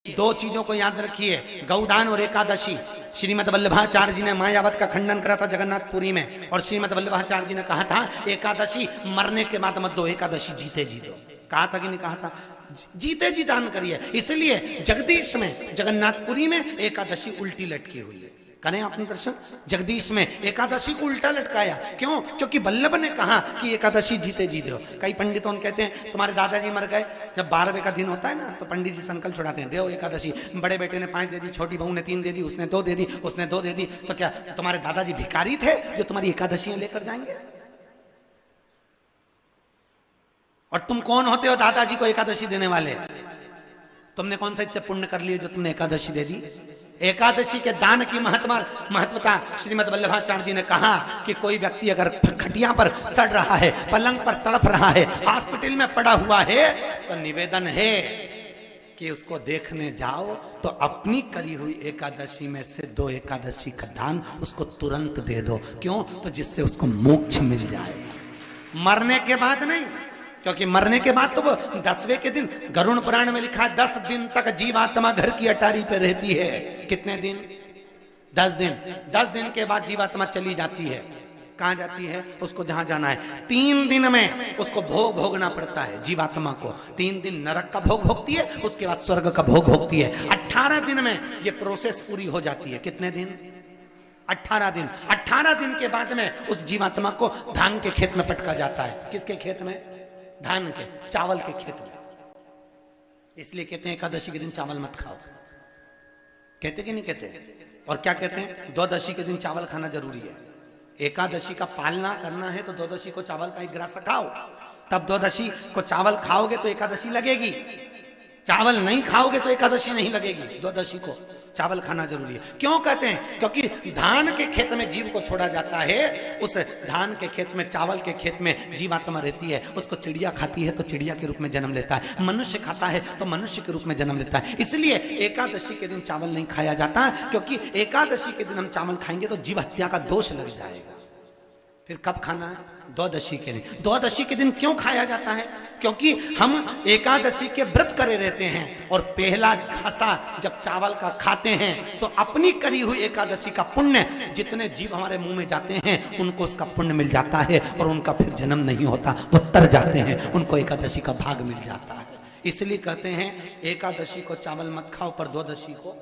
दो चीजों को याद रखिए, गौदान और एकादशी। श्रीमद् वल्लभाचार्य जी ने मायावत का खंडन करा था जगन्नाथपुरी में, और श्रीमद् वल्लभाचार्य जी ने कहा था एकादशी मरने के बाद मत दो, एकादशी जीते जी दो। कहा था कि नहीं कहा था? जीते जी दान करिए। इसलिए जगदीश में, जगन्नाथपुरी में एकादशी उल्टी लटकी हुई है। करें आपने दर्शन? जगदीश में एकादशी को उल्टा लटकाया। क्यों? क्योंकि वल्लभ ने कहा कि एकादशी जीते जी दो। कई पंडितों कहते हैं तुम्हारे दादाजी मर गए, जब 12वें का दिन होता है ना तो पंडित जी संकल्प छुड़ाते हैं, दो एकादशी। बड़े बेटे ने 5 दे दी, छोटी बहू ने 3 दे दी, उसने 2 दे दी, उसने 2 दे दी। तो क्या तुम्हारे दादाजी भिखारी थे जो तुम्हारी एकादशियां लेकर जाएंगे? और तुम कौन होते हो दादाजी को एकादशी देने वाले? तुमने कौन सा इतने पुण्य कर लिए जो तुमने एकादशी दे दी? एकादशी के दान की महत्वता श्रीमद् वल्लभाचार्य जी ने कहा कि कोई व्यक्ति अगर खटिया पर सड़ रहा है, पलंग पर तड़प रहा है, हॉस्पिटल में पड़ा हुआ है, तो निवेदन है कि उसको देखने जाओ तो अपनी करी हुई एकादशी में से 2 एकादशी का दान उसको तुरंत दे दो। क्यों? तो जिससे उसको मोक्ष मिल जाए, मरने के बाद नहीं। क्योंकि मरने के बाद तो वो 10वें के दिन, गरुड़ पुराण में लिखा है 10 दिन तक जीवात्मा घर की अटारी पे रहती है। कितने दिन? 10 दिन। 10 दिन के बाद जीवात्मा चली जाती है। कहां जाती है? उसको जहां जाना है। 3 दिन में उसको भोग भोगना पड़ता है जीवात्मा को। 3 दिन नरक का भोग भोगती है, उसके बाद स्वर्ग का भोग भोगती है। 18 दिन में ये प्रोसेस पूरी हो जाती है। कितने दिन? 18 दिन। 18 दिन के बाद में उस जीवात्मा को धान के खेत में पटका जाता है। किसके खेत में? धान के, चावल के खेत में। इसलिए कहते हैं एकादशी के दिन चावल मत खाओ। कहते कि नहीं कहते? और क्या कहते हैं? द्वादशी के दिन चावल खाना जरूरी है। एकादशी का पालना करना है तो द्वादशी को चावल का 1 गिलास खाओ, तब द्वादशी को चावल खाओगे तो एकादशी लगेगी। चावल नहीं खाओगे तो एकादशी नहीं लगेगी। द्वादशी को चावल खाना जरूरी है। क्यों कहते हैं? क्योंकि धान के खेत में जीव को छोड़ा जाता है, उस धान के खेत में, चावल के खेत में जीवात्मा रहती है। उसको चिड़िया खाती है तो चिड़िया के रूप में जन्म लेता है, मनुष्य खाता है तो मनुष्य के रूप में जन्म लेता है। इसलिए एकादशी के दिन चावल नहीं खाया जाता, क्योंकि एकादशी के दिन हम चावल खाएंगे तो जीव हत्या का दोष लग जाएगा। फिर कब खाना है? द्वादशी के दिन। द्वादशी के दिन क्यों खाया जाता है? क्योंकि हम एकादशी के व्रत करे रहते हैं, और पहला घासा जब चावल का खाते हैं तो अपनी करी हुई एकादशी का पुण्य, जितने जीव हमारे मुंह में जाते हैं उनको उसका पुण्य मिल जाता है, और उनका फिर जन्म नहीं होता, वो तर जाते हैं, उनको एकादशी का भाग मिल जाता है। इसलिए कहते हैं एकादशी को चावल मत खाओ, पर द्वादशी को